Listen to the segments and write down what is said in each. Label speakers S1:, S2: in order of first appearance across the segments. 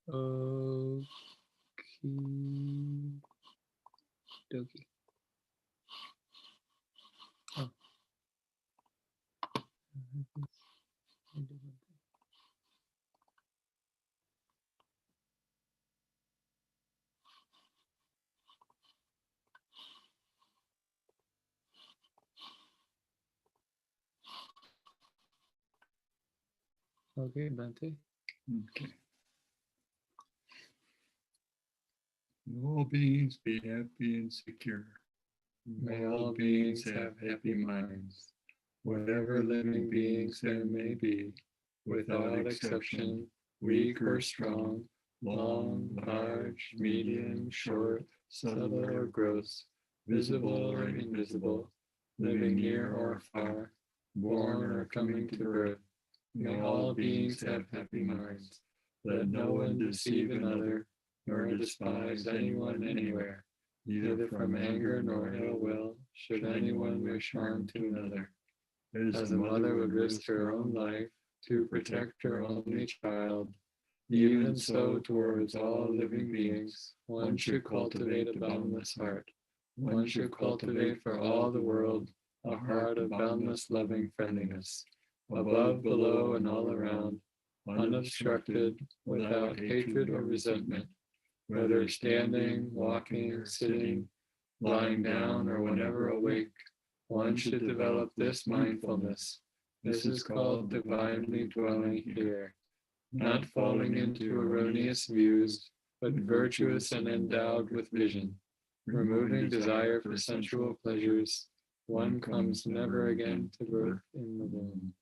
S1: Okie dokie. Oh. Okay, Bhante.
S2: Okay. May all beings be happy and secure.
S1: May all beings have happy minds.
S2: Whatever living beings there may be, without exception, weak or strong, long, large, medium, short, subtle or gross, visible or invisible, living near or far, born or coming to birth, may all beings have happy minds. Let no one deceive another, nor despise anyone anywhere, neither from anger nor ill will should anyone wish harm to another. As a mother would risk her own life to protect her only child, even so towards all living beings, one should cultivate a boundless heart. One should cultivate for all the world a heart of boundless loving friendliness, above, below, and all around, unobstructed, without hatred or resentment, whether standing, walking, sitting, lying down, or whenever awake. One should develop this mindfulness. This is called divinely dwelling here, not falling into erroneous views, but virtuous and endowed with vision. Removing desire for sensual pleasures, one comes never again to birth in the womb.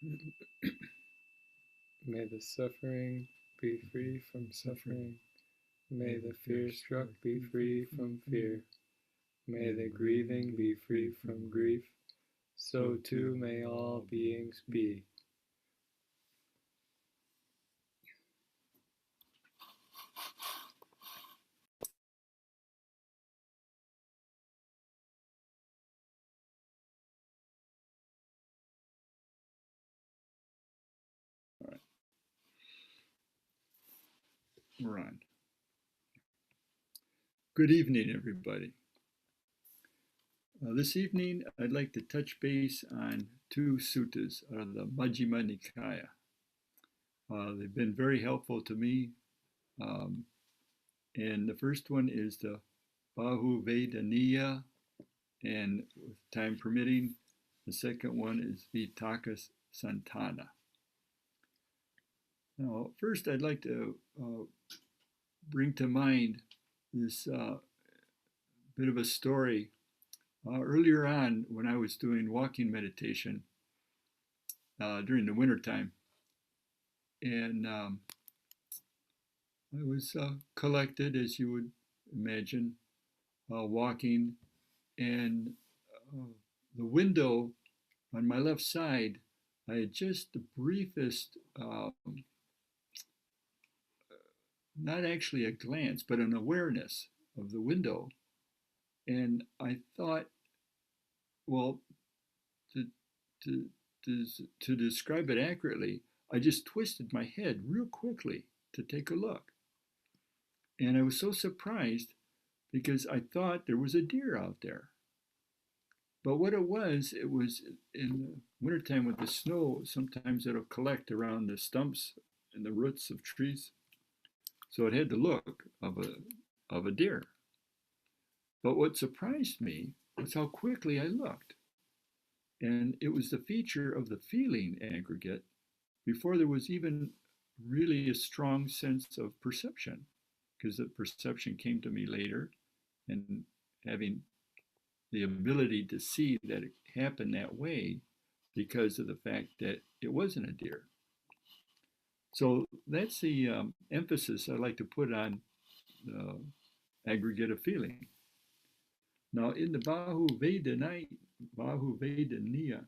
S2: May the suffering be free from suffering. May the fear-struck be free from fear. May the grieving be free from grief. So too may all beings be.
S1: We're on. Good evening, everybody. This evening, I'd like to touch base on two suttas out of the Majjhima Nikaya. They've been very helpful to me. And the first one is the Bahuvedaniya, and with time permitting, the second one is Vitakka Santana. Now, first, I'd like to bring to mind this bit of a story. Earlier on, when I was doing walking meditation during the wintertime, and I was collected, as you would imagine, walking, and the window on my left side, I had just the briefest, not actually a glance, but an awareness of the window. And I thought, well, to describe it accurately, I just twisted my head real quickly to take a look. And I was so surprised because I thought there was a deer out there. But what it was in the wintertime with the snow, sometimes it'll collect around the stumps and the roots of trees. So it had the look of a deer. But what surprised me was how quickly I looked. And it was the feature of the feeling aggregate before there was even really a strong sense of perception, because the perception came to me later, and having the ability to see that it happened that way because of the fact that it wasn't a deer. So that's the emphasis I like to put on the aggregate of feeling. Now, in the Bahuvedaniya,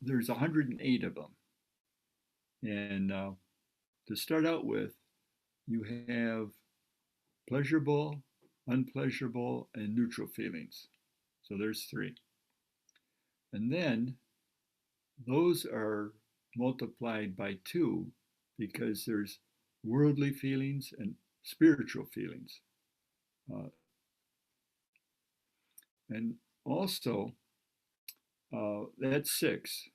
S1: there's 108 of them. And to start out with, you have pleasurable, unpleasurable, and neutral feelings. So there's 3. And then those are multiplied by 2 because there's worldly feelings and spiritual feelings. And also, that's 6.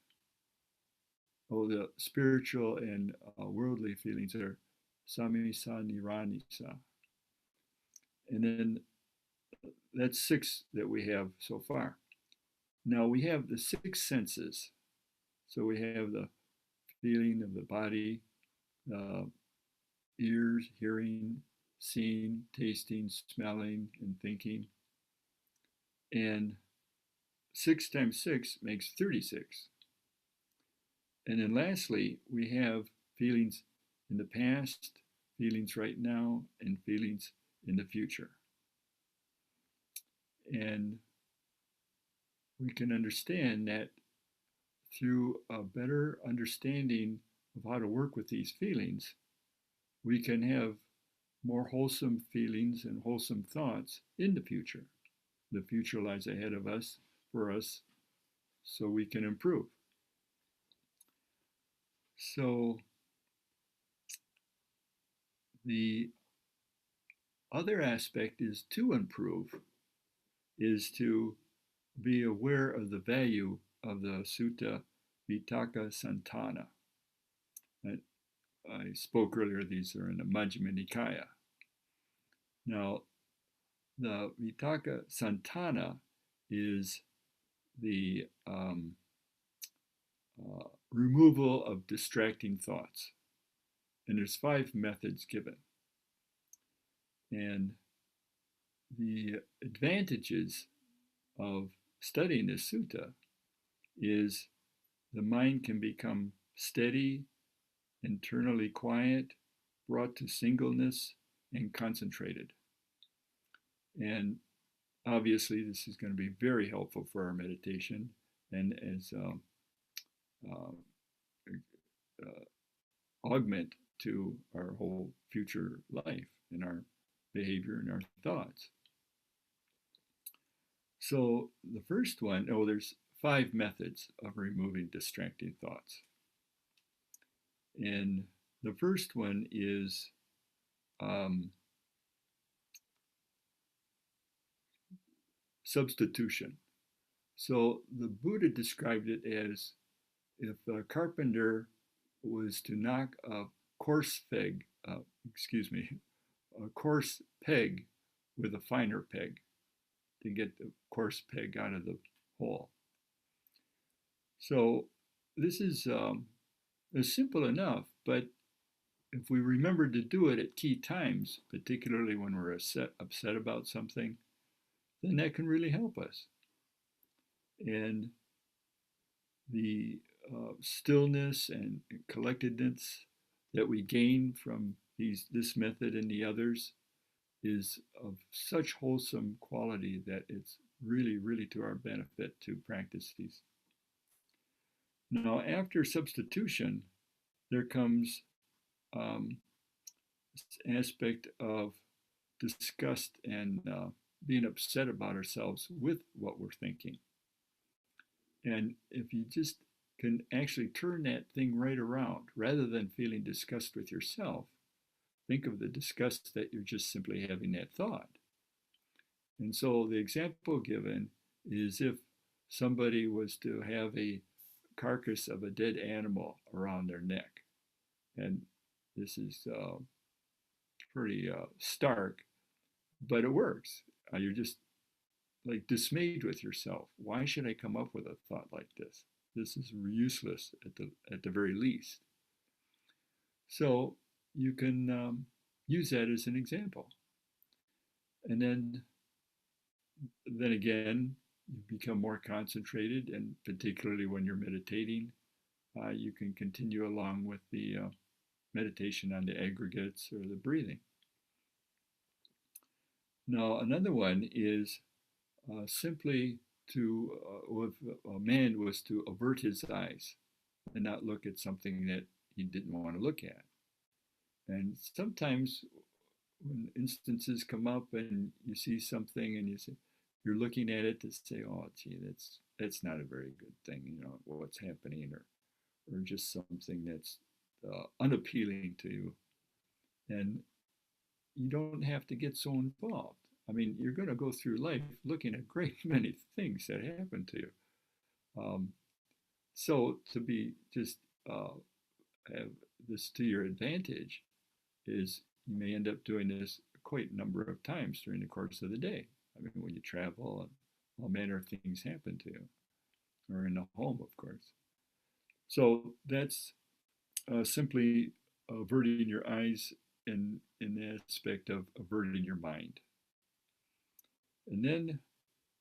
S1: Oh, the spiritual and worldly feelings are samisa niranisa. And then that's 6 that we have so far. Now we have the 6 senses. So we have the feeling of the body, ears, hearing, seeing, tasting, smelling, and thinking. And 6 times 6 makes 36. And then lastly, we have feelings in the past, feelings right now, and feelings in the future. And we can understand that through a better understanding of how to work with these feelings, we can have more wholesome feelings and wholesome thoughts in the future. The future lies ahead of us, for us, so we can improve. So the other aspect is to improve, is to be aware of the value of the Sutta Vitakka Santana. I spoke earlier, these are in the Majjhima Nikaya. Now, the Vitakka Santana is the removal of distracting thoughts. And there's 5 methods given. And the advantages of studying this sutta is the mind can become steady, internally quiet, brought to singleness, and concentrated. And obviously, this is going to be very helpful for our meditation and as uh, augment to our whole future life and our behavior and our thoughts. So the first one, oh, there's 5 methods of removing distracting thoughts. And the first one is um, substitution. So the Buddha described it as if a carpenter was to knock a coarse peg, excuse me, a coarse peg with a finer peg to get the coarse peg out of the hole. So this is simple enough, but if we remember to do it at key times, particularly when we're upset about something, then that can really help us. And the stillness and collectedness that we gain from this method and the others is of such wholesome quality that it's really, really to our benefit to practice these. Now, after substitution, there comes um, this aspect of disgust and being upset about ourselves with what we're thinking. And if you just can actually turn that thing right around, rather than feeling disgust with yourself, think of the disgust that you're just simply having that thought. And so the example given is if somebody was to have a carcass of a dead animal around their neck. And this is pretty stark, but it works. You're just like dismayed with yourself. Why should I come up with a thought like this? This is useless at the very least. So you can use that as an example, and then again you become more concentrated, and particularly when you're meditating, you can continue along with the meditation on the aggregates or the breathing. Now another one is simply to, if a man was to avert his eyes and not look at something that he didn't want to look at. And sometimes when instances come up and you see something and you're looking at it to say, oh, gee, that's not a very good thing, what's happening, or just something that's unappealing to you. And you don't have to get so involved. I mean, you're going to go through life looking at great many things that happen to you. Um, so to be just have this to your advantage is you may end up doing this quite a number of times during the course of the day. I mean, when you travel, and all manner of things happen to you, or in the home, of course. So that's simply averting your eyes in the aspect of averting your mind. And then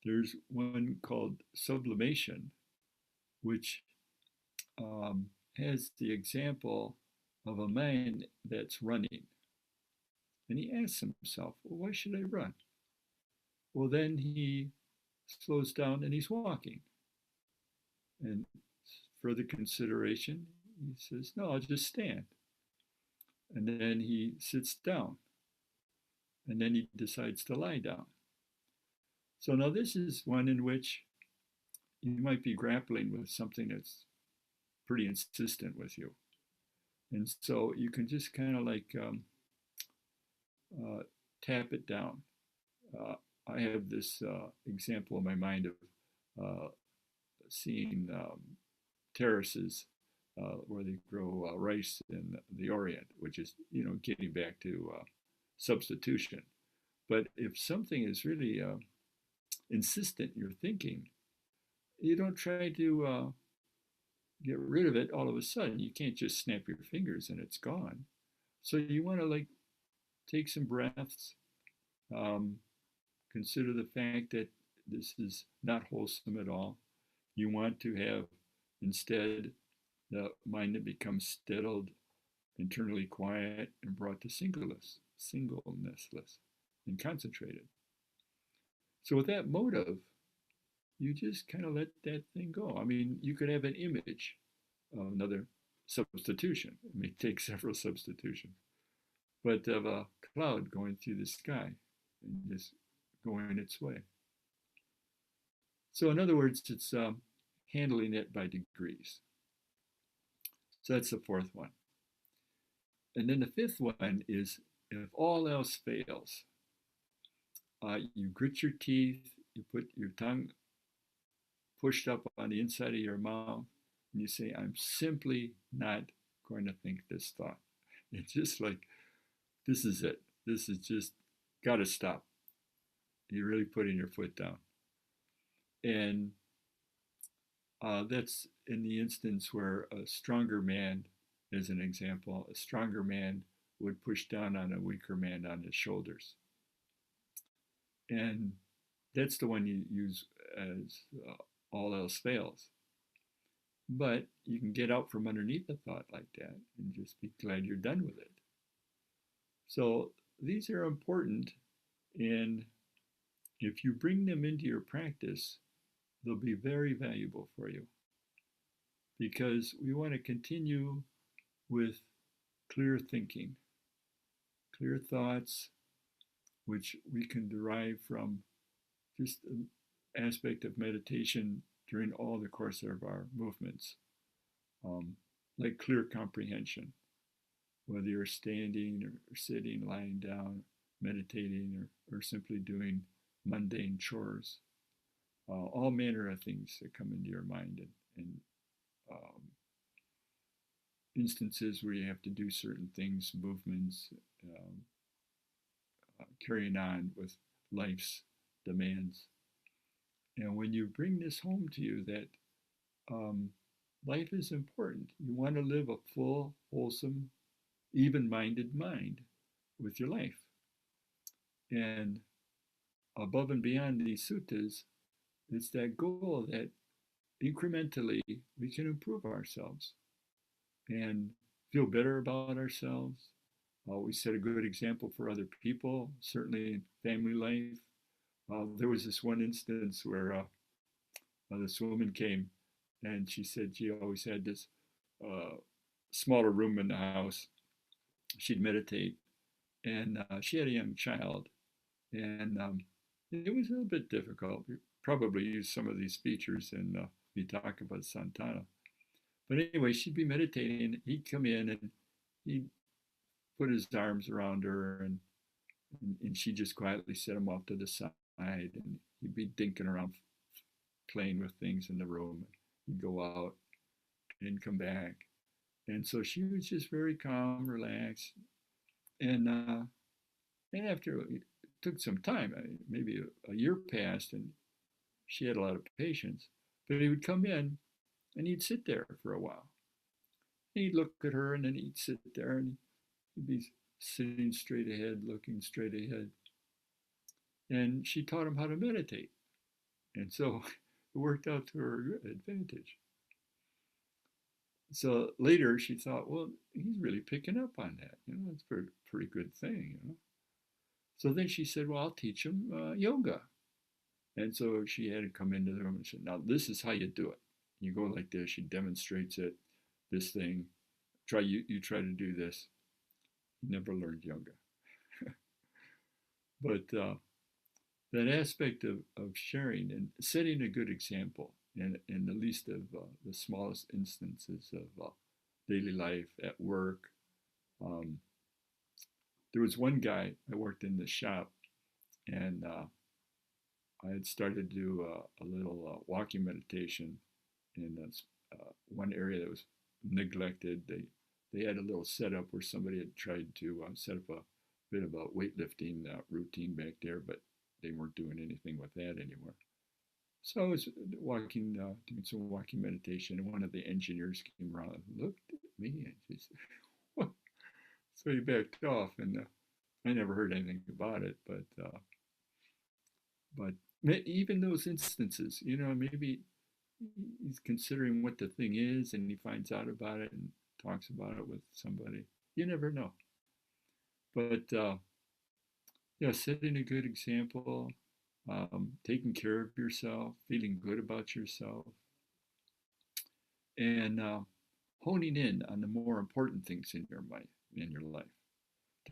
S1: there's one called sublimation, which um, has the example of a man that's running. And he asks himself, well, why should I run? Well, then he slows down and he's walking. And further consideration, he says, no, I'll just stand. And then he sits down. And then he decides to lie down. So now this is one in which you might be grappling with something that's pretty insistent with you. And so you can just kind of like uh, tap it down. Uh, I have this example in my mind of uh, seeing terraces where they grow rice in the Orient, which is, getting back to substitution. But if something is really insistent in your thinking, you don't try to get rid of it all of a sudden. You can't just snap your fingers and it's gone. So you want to like take some breaths, um, consider the fact that this is not wholesome at all. You want to have instead the mind that becomes settled, internally quiet, and brought to singleness, and concentrated. So with that motive, you just kind of let that thing go. I mean, you could have an image of another substitution. It may take several substitutions, but of a cloud going through the sky and just going its way. So, in other words, it's handling it by degrees. So, that's the fourth one. And then the fifth one is if all else fails, you grit your teeth, you put your tongue pushed up on the inside of your mouth, and you say, I'm simply not going to think this thought. It's just like, this is it. This is just got to stop. You're really putting your foot down. And that's in the instance where a stronger man, as an example, a stronger man would push down on a weaker man on his shoulders. And that's the one you use as all else fails. But you can get out from underneath a thought like that and just be glad you're done with it. So these are important, and if you bring them into your practice, they'll be very valuable for you because we want to continue with clear thinking, clear thoughts, which we can derive from just an aspect of meditation during all the course of our movements, like clear comprehension, whether you're standing or sitting, lying down, meditating, or simply doing mundane chores. All manner of things that come into your mind and um, instances where you have to do certain things, movements, um, carrying on with life's demands. And when you bring this home to you that um, life is important, you want to live a full, wholesome, even minded mind with your life. And above and beyond these suttas, it's that goal that incrementally we can improve ourselves and feel better about ourselves. We set a good example for other people, certainly in family life. There was this one instance where this woman came and she said she always had this uh, smaller room in the house. She'd meditate, and she had a young child, and it was a little bit difficult. We probably use some of these features in Vitaka Santana. But anyway, she'd be meditating. He'd come in and he'd put his arms around her, and she'd just quietly set him off to the side, and he'd be dinking around, playing with things in the room. He'd go out and come back, and so she was just very calm, relaxed, and after it took some time, maybe a year passed, and she had a lot of patience. But he would come in and he'd sit there for a while. And he'd look at her and then he'd sit there and he'd be sitting straight ahead, looking straight ahead. And she taught him how to meditate. And so it worked out to her advantage. So later she thought, well, he's really picking up on that. It's a pretty good thing. So then she said, well, I'll teach him yoga. And so she had to come into the room and said, now this is how you do it. You go like this. She demonstrates it, this thing. You try to do this. He never learned yoga. But that aspect of sharing and setting a good example in the least of the smallest instances of daily life, at work. There was one guy, I worked in the shop, and I had started to do a little walking meditation in one area that was neglected. They had a little setup where somebody had tried to set up a bit of a weightlifting routine back there, but they weren't doing anything with that anymore. So I was doing some walking meditation, and one of the engineers came around and looked at me and she said, "What?" So he backed off, and I never heard anything about it, but even those instances, maybe he's considering what the thing is, and he finds out about it and talks about it with somebody. You never know. But yeah, setting a good example, taking care of yourself, feeling good about yourself, and honing in on the more important things in your life. In your life,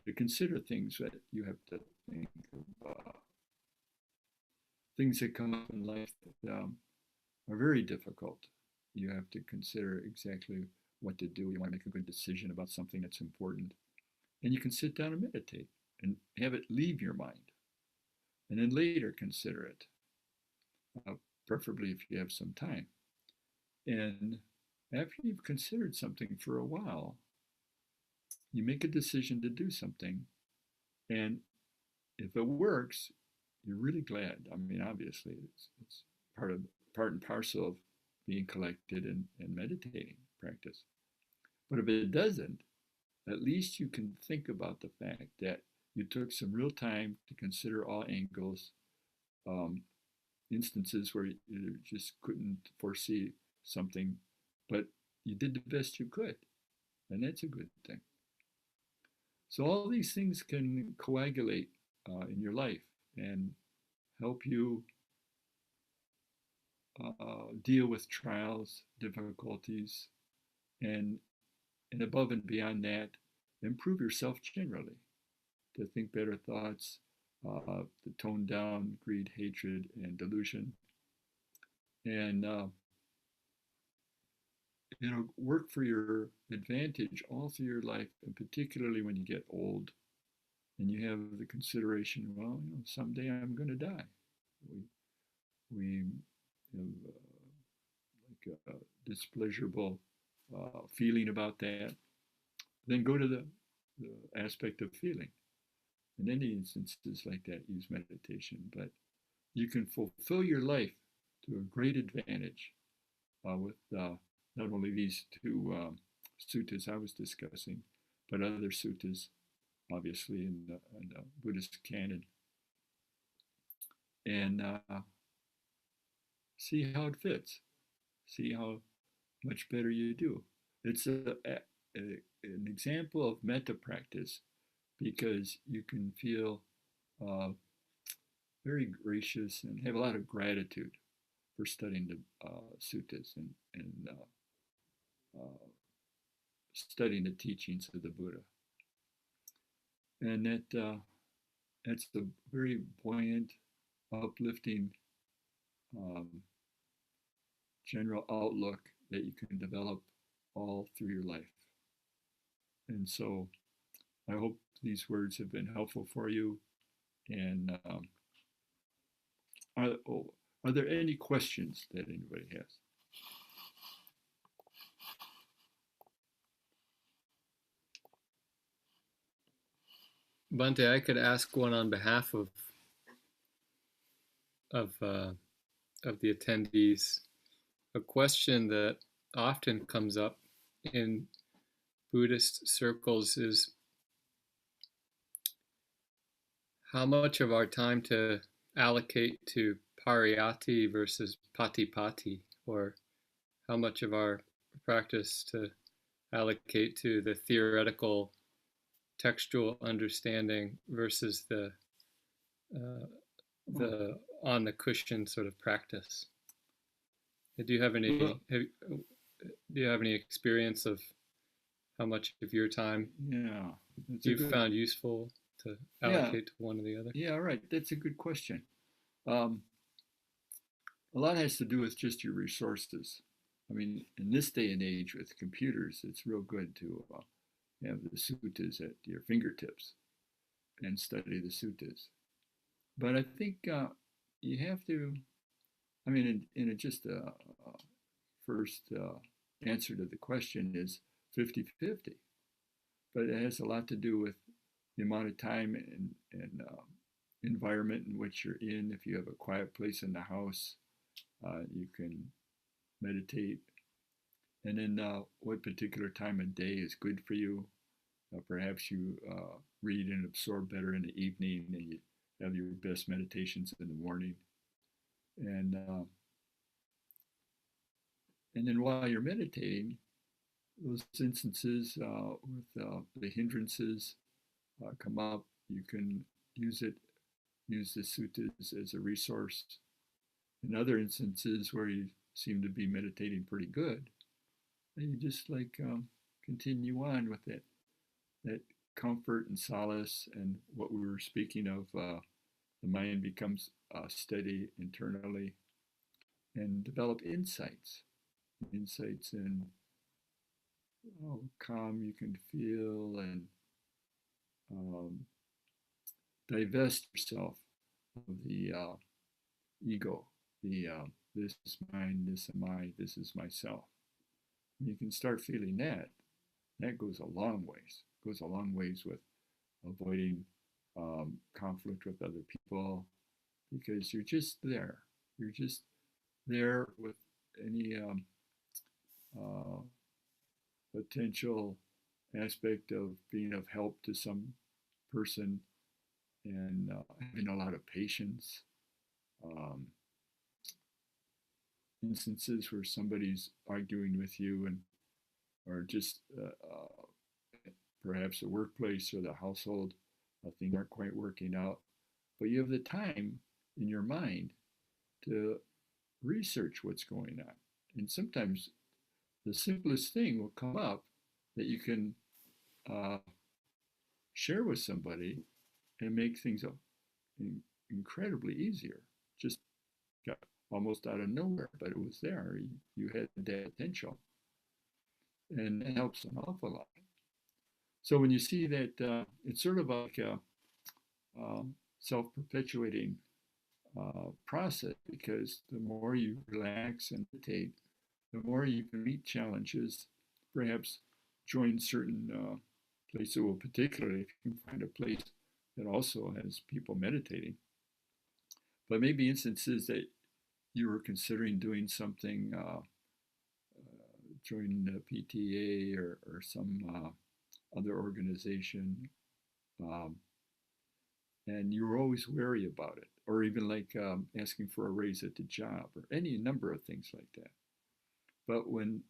S1: to consider things that you have to think about, things that come up in life that are very difficult. You have to consider exactly what to do. You want to make a good decision about something that's important, and you can sit down and meditate and have it leave your mind, and then later consider it, preferably if you have some time. And after you've considered something for a while, you make a decision to do something. And if it works, you're really glad. I mean, obviously, it's part and parcel of being collected and meditating practice. But if it doesn't, at least you can think about the fact that you took some real time to consider all angles, um, instances where you just couldn't foresee something, but you did the best you could, and that's a good thing. So all these things can coagulate in your life and help you deal with trials, difficulties, and above and beyond that, improve yourself generally, to think better thoughts, to tone down greed, hatred, and delusion, and work for your advantage all through your life, and particularly when you get old and you have the consideration, well, someday I'm going to die. We have like a displeasurable feeling about that. Then go to the aspect of feeling. In any instances like that, use meditation. But you can fulfill your life to a great advantage with not only these two suttas I was discussing, but other suttas, obviously, in the Buddhist canon. And see how it fits. See how much better you do. It's an example of metta practice because you can feel uh, very gracious and have a lot of gratitude for studying the suttas and studying the teachings of the Buddha. And that's a very buoyant, uplifting um, general outlook that you can develop all through your life. And so I hope these words have been helpful for you. And are there any questions that anybody has?
S2: Bhante, I could ask one on behalf of the attendees. A question that often comes up in Buddhist circles is how much of our time to allocate to pariyatti versus patipatti, or how much of our practice to allocate to the theoretical textual understanding versus the on the cushion sort of practice. Do you have any experience of how much of your time you've found useful to allocate to one or the other?
S1: Yeah, right. That's a good question. A lot has to do with just your resources. I mean, in this day and age with computers, it's real good to have the suttas at your fingertips and study the suttas. But I think you have to, I mean, in just a first answer to the question is 50-50. But it has a lot to do with the amount of time and environment in which you're in. If you have a quiet place in the house, you can meditate. And then what particular time of day is good for you. Perhaps you read and absorb better in the evening, and you have your best meditations in the morning. And And then while you're meditating, those instances with the hindrances come up. You can use it, use the suttas as a resource. In other instances where you seem to be meditating pretty good, and you just like continue on with it, that comfort and solace, and what we were speaking of. The mind becomes steady internally and develop insights in how calm you can feel, and um, divest yourself of the ego, the this is mine, this am I, this is myself. When you can start feeling that, that goes a long ways. Goes a long ways with avoiding conflict with other people, because you're just there. You're just there with any uh, potential aspect of being of help to some person, and having a lot of patience. Um, Instances where somebody's arguing with you, and or just perhaps the workplace or the household, things aren't quite working out, but you have the time in your mind to research what's going on. And sometimes the simplest thing will come up that you can uh, share with somebody and make things incredibly easier. Just got almost out of nowhere, but it was there. You had that potential, and it helps an awful lot. So when you see that, it's sort of like a self-perpetuating process, because the more you relax and meditate, the more you can meet challenges, perhaps join certain places. Well, particularly if you can find a place that also has people meditating, but maybe instances that you were considering doing something, joining the PTA, or some other organization, um, and you were always wary about it, or even like asking for a raise at the job, or any number of things like that. But when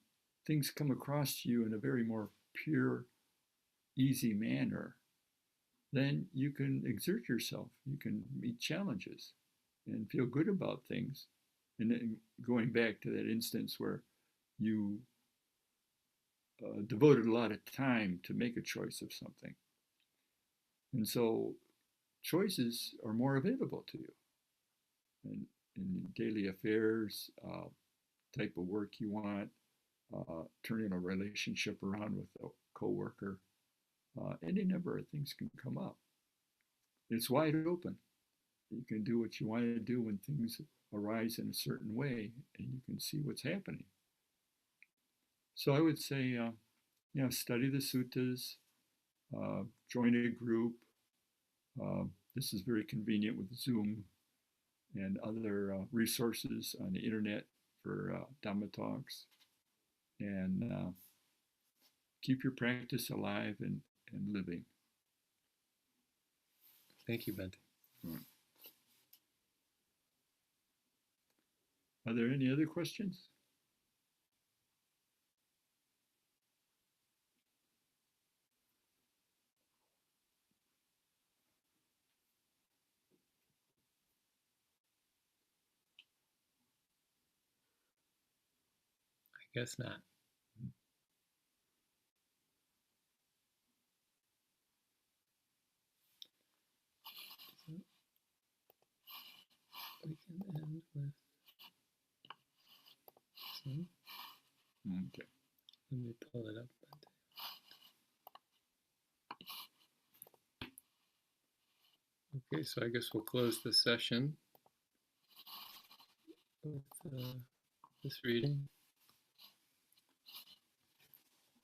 S1: things come across to you in a very more pure, easy manner, then you can exert yourself. You can meet challenges and feel good about things. And then going back to that instance where you devoted a lot of time to make a choice of something. And so choices are more available to you in daily affairs, type of work you want, turning a relationship around with a coworker. Any number of things can come up. It's wide open. You can do what you want to do when things arise in a certain way, and you can see what's happening. So I would say, study the suttas, join a group. This is very convenient with Zoom and other resources on the internet for Dhamma talks, and keep your practice alive and living.
S2: Thank you, Bhante.
S1: Right. Are there any other questions?
S2: I guess not. We can end with some.
S1: Okay.
S2: Let me pull it up. Okay, so I guess we'll close the session with this reading.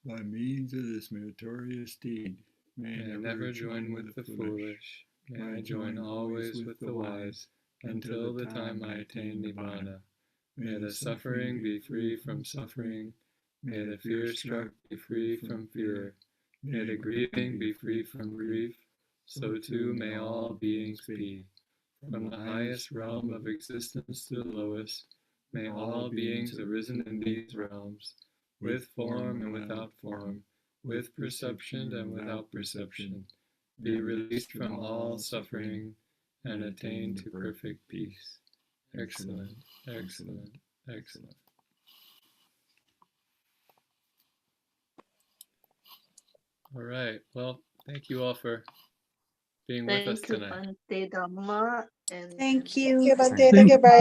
S1: By means of this meritorious deed,
S2: may I never join with the foolish. May I join always with the wise, until the time I attain Bhavana. May the suffering be free from suffering. May the fear-struck be free from fear. May the grieving be free from grief. So too may all beings be. From the highest realm of existence to the lowest, May all beings arisen in these realms, with form and without form, with perception and without perception, be released from all suffering and attain to perfect peace. Excellent, excellent, excellent. All right. Well, thank you all for being with us
S3: Thank you,
S2: tonight.
S3: Bhante Dhamma. And
S4: Thank you.
S5: Thank you, Bhante. Thank you, Brian.